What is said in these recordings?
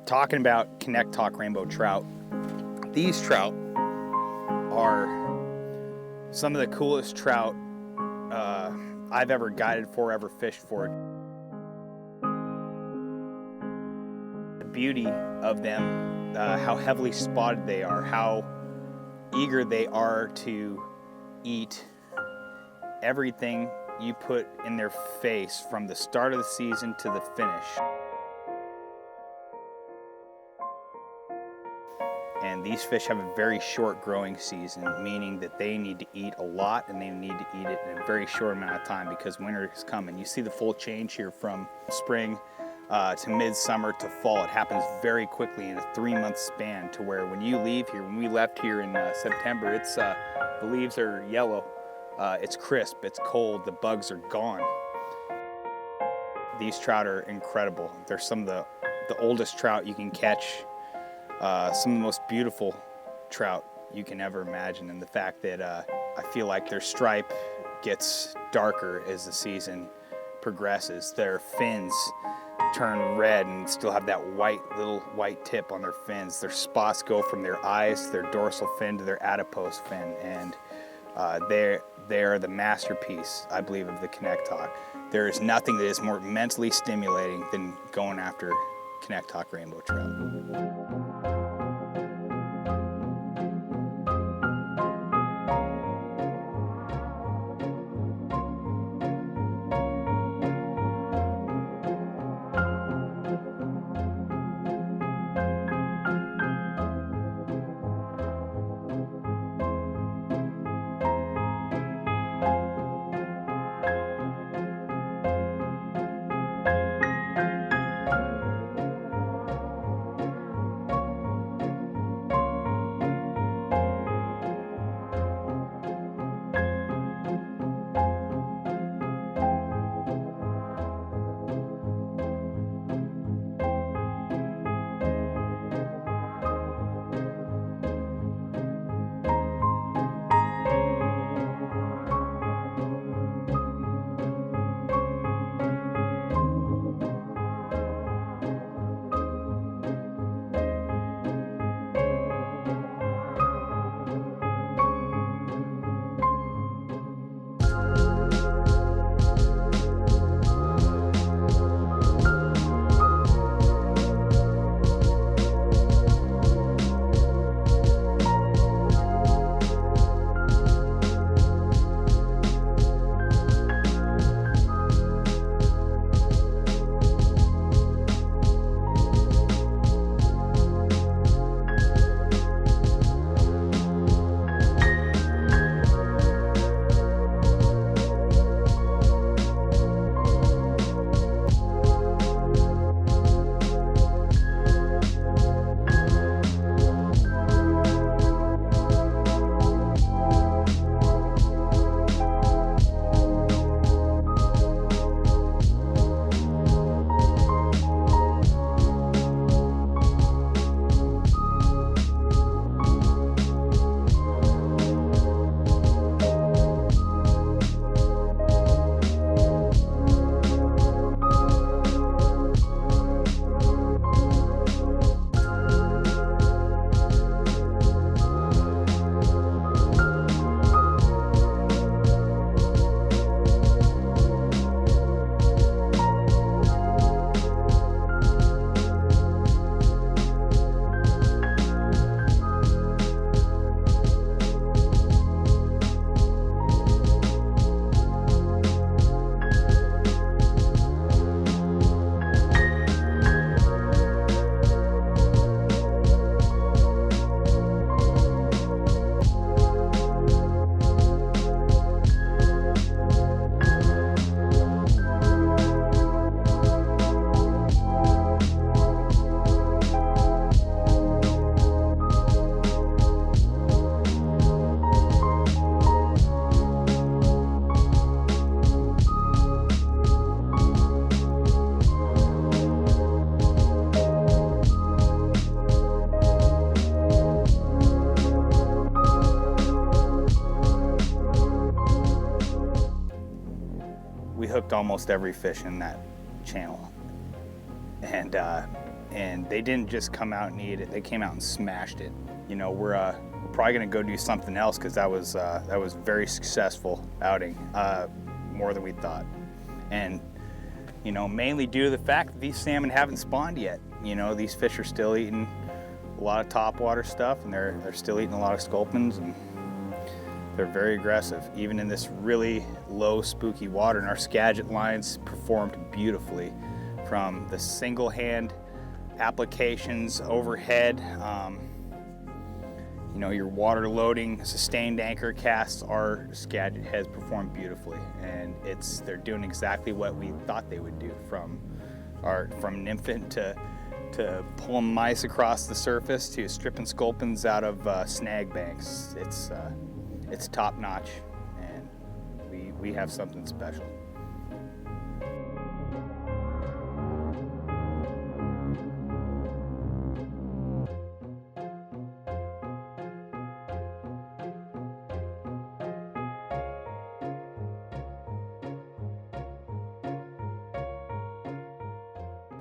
talking about Kanektok rainbow trout, these trout are some of the coolest trout I've ever guided for, ever fished for. The beauty of them, how heavily spotted they are, how eager they are to eat everything you put in their face from the start of the season to the finish. And these fish have a very short growing season, meaning that they need to eat a lot and they need to eat it in a very short amount of time because winter is coming. You see the full change here from spring to midsummer to fall. It happens very quickly in a 3-month span, to where when you leave here, when we left here in September, it's the leaves are yellow, it's crisp, it's cold, the bugs are gone. These trout are incredible. They're some of the oldest trout you can catch. Some of the most beautiful trout you can ever imagine, and the fact that I feel like their stripe gets darker as the season progresses. Their fins turn red and still have that little white tip on their fins. Their spots go from their eyes to their dorsal fin to their adipose fin, and they're the masterpiece, I believe, of the Kanektok. There is nothing that is more mentally stimulating than going after Kanektok rainbow trout. We hooked almost every fish in that channel, and and they didn't just come out and eat it, they came out and smashed it. You know, we're probably gonna go do something else because that was very successful outing, more than we thought. And you know, mainly due to the fact that these salmon haven't spawned yet. You know, these fish are still eating a lot of topwater stuff, and they're still eating a lot of sculpins, and they're very aggressive, even in this really low, spooky water. And our Skagit lines performed beautifully, from the single hand applications overhead. You know, your water loading, sustained anchor casts, our Skagit heads performed beautifully, and they're doing exactly what we thought they would do, from nymphed to pulling mice across the surface to stripping sculpins out of snag banks. It's top notch, and we have something special.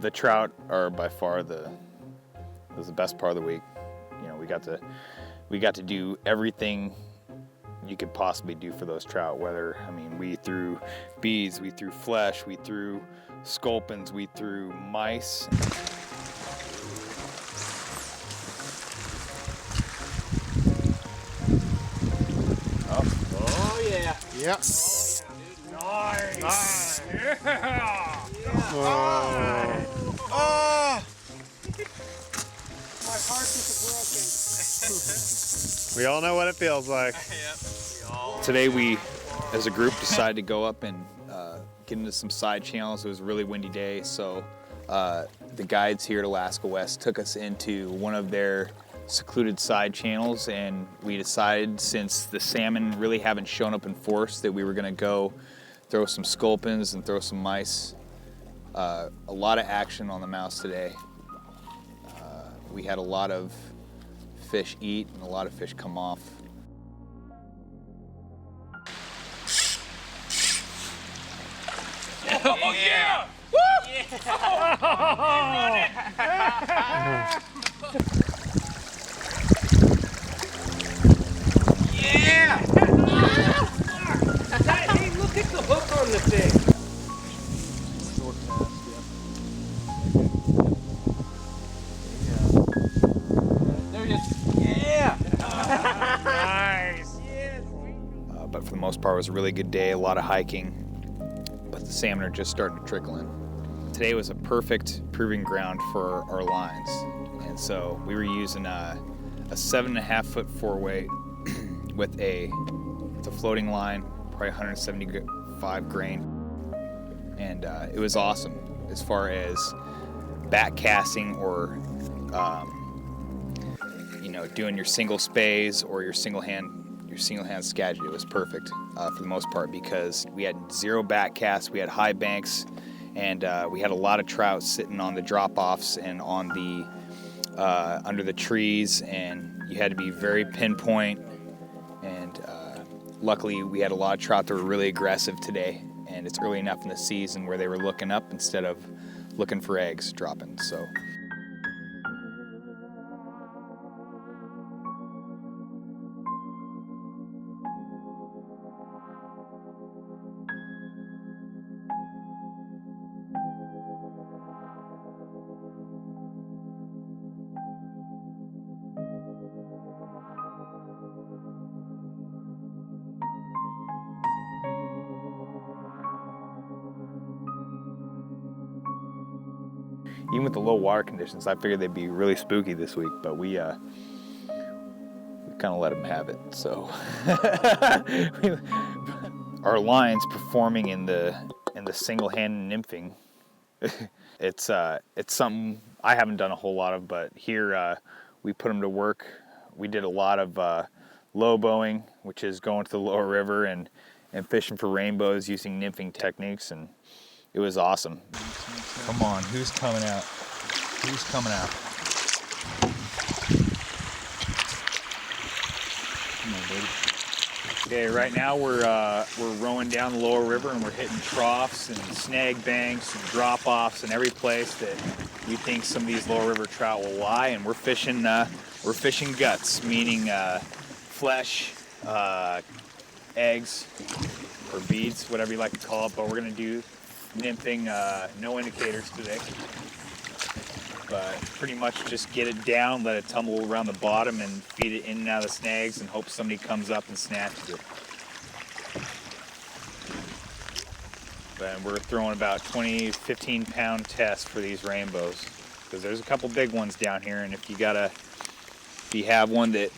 The trout are by far the best part of the week. You know, we got to do everything you could possibly do for those trout. We threw beads, we threw flesh, we threw sculpins, we threw mice. Oh yeah. Yep. Nice. Yeah. Oh. Oh. My heart is broken. We all know what it feels like. Today we, as a group, decided to go up and get into some side channels. It was a really windy day, so the guides here at Alaska West took us into one of their secluded side channels, and we decided, since the salmon really haven't shown up in force, that we were gonna go throw some sculpins and throw some mice. A lot of action on the mouse today. We had a lot of fish eat and a lot of fish come off. Oh yeah! Woo! Yeah! Yeah! Hey, look at the hook on the thing. There he is. Yeah! Nice. Yeah, But for the most part, it was a really good day, a lot of hiking, but the salmon are just starting to trickle in. Today was a perfect proving ground for our lines, and so we were using a 7.5 foot 4-weight with a floating line, probably 175 grain, and it was awesome as far as back casting or you know, doing your single spays or your single hand Skagit. It was perfect for the most part, because we had 0 back casts, we had high banks, and we had a lot of trout sitting on the drop-offs and on the under the trees, and you had to be very pinpoint. And luckily we had a lot of trout that were really aggressive today, and it's early enough in the season where they were looking up instead of looking for eggs dropping. So even with the low water conditions, I figured they'd be really spooky this week, but we kind of let them have it. So our lines performing in the single-hand nymphing, it's something I haven't done a whole lot of, but here we put them to work. We did a lot of low bowing, which is going to the lower river and fishing for rainbows using nymphing techniques, and it was awesome. Come on, who's coming out? Who's coming out? Come on, baby. Okay, right now we're rowing down the lower river, and we're hitting troughs and snag banks and drop-offs and every place that we think some of these lower river trout will lie, and we're fishing guts, meaning flesh, eggs, or beads, whatever you like to call it. But we're gonna do nymphing, no indicators today. But pretty much just get it down, let it tumble around the bottom, and feed it in and out of the snags, and hope somebody comes up and snatches it. And we're throwing about 20, 15 pound test for these rainbows, because there's a couple big ones down here, and if you have one that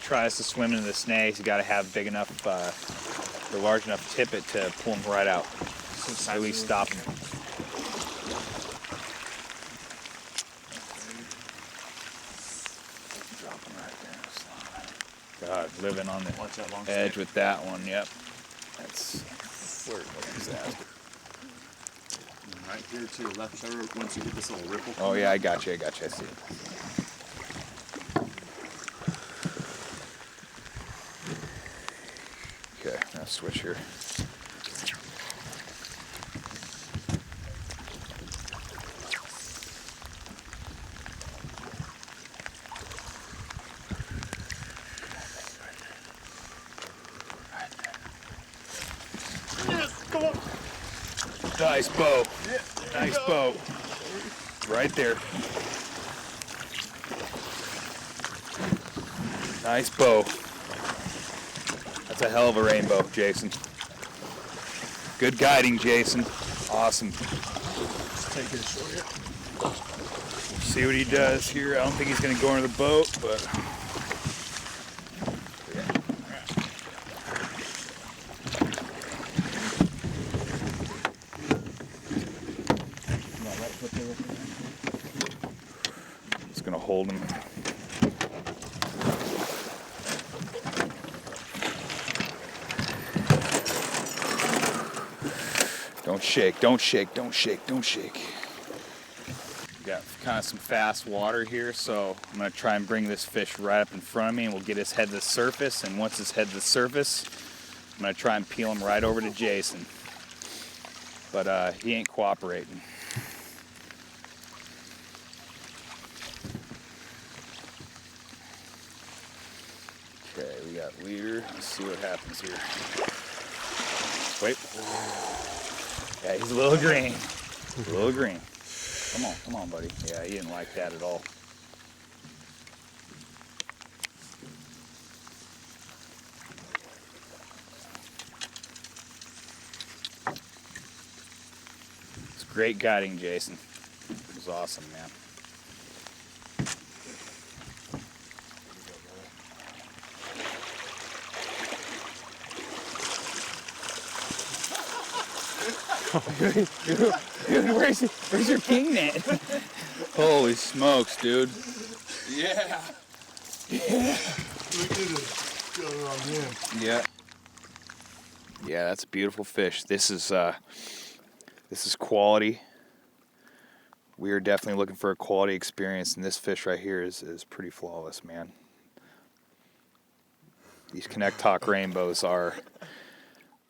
tries to swim into the snags, you got to have big enough or large enough tippet to pull them right out, so at least stop them. Dropping right there. God, living on the edge with that one. Yep. That's where is that? Right here to the left shoulder, once you get this little ripple. Oh yeah, I got you. I see it. Okay, now switch here. Come on. Nice bow. Nice bow. Right there. Nice bow. That's a hell of a rainbow, Jason. Good guiding, Jason. Awesome. Take it short here. See what he does here. I don't think he's going to go into the boat, but... It's going to hold him. Don't shake, don't shake, don't shake, don't shake. We got kind of some fast water here, so I'm going to try and bring this fish right up in front of me, and we'll get his head to the surface, and once his head to the surface, I'm going to try and peel him right over to Jason. But he ain't cooperating. Okay, we got leader. Let's see what happens here. Wait. Yeah, he's a little green. A little green. Come on, buddy. Yeah, he didn't like that at all. It's great guiding, Jason. It was awesome, man. Dude, where's your king net? Holy smokes, dude. Yeah. Yeah. Look at it. Going on him. Yeah. Yeah, that's a beautiful fish. This is quality. We are definitely looking for a quality experience, and this fish right here is pretty flawless, man. These Kanektok rainbows are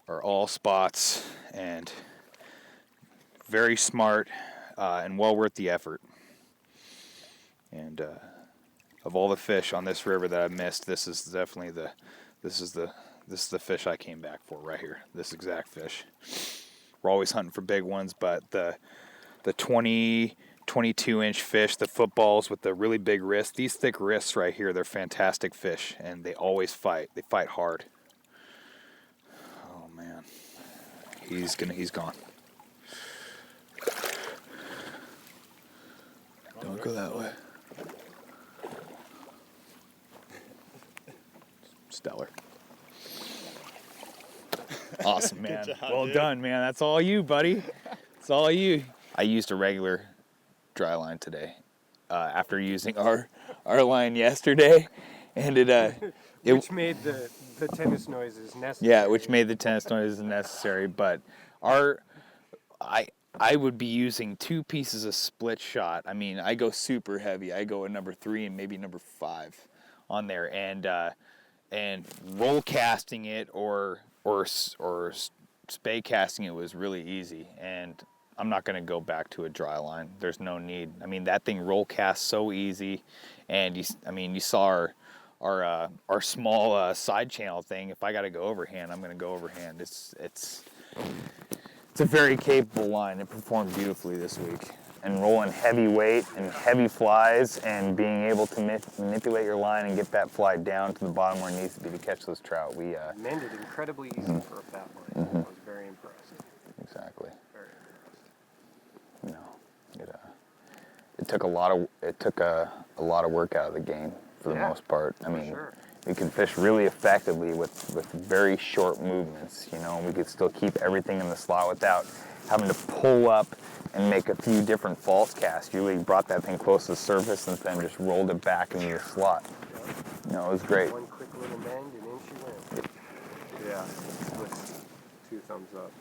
all spots and very smart and well worth the effort. And of all the fish on this river that I've missed, this is definitely the fish I came back for right here. This exact fish. We're always hunting for big ones, but the 20, 22-inch fish, the footballs with the really big wrists, these thick wrists right here, they're fantastic fish, and they always fight. They fight hard. Oh man, he's gone. Don't go that way. Stellar. Awesome, man. Good job, Well dude. done, man. That's all you, buddy. It's all you. I used a regular dry line today after using our line yesterday, and Which made the tennis noises necessary. yeah, which made the tennis noises necessary. But I would be using 2 pieces of split shot. I mean, I go super heavy. I go a number 3 and maybe number 5 on there, and roll casting it or spay casting it was really easy. And I'm not going to go back to a dry line. There's no need. I mean, that thing roll casts so easy, and you saw our small side channel thing. If I got to go overhand, I'm going to go overhand. It's a very capable line. It performed beautifully this week. And rolling heavy weight and heavy flies and being able to manipulate your line and get that fly down to the bottom where it needs to be to catch those trout. We Mended incredibly easy for a fat line. That was very impressive. exactly. Very impressive. You know, it took a lot of work out of the game for the most part. I mean, sure. we could fish really effectively with very short movements. You know, we could still keep everything in the slot without having to pull up and make a few different false casts. You really brought that thing close to the surface and then just rolled it back into your slot. You know, it was great. One quick little bend and in she went. Yeah, with 2 thumbs up.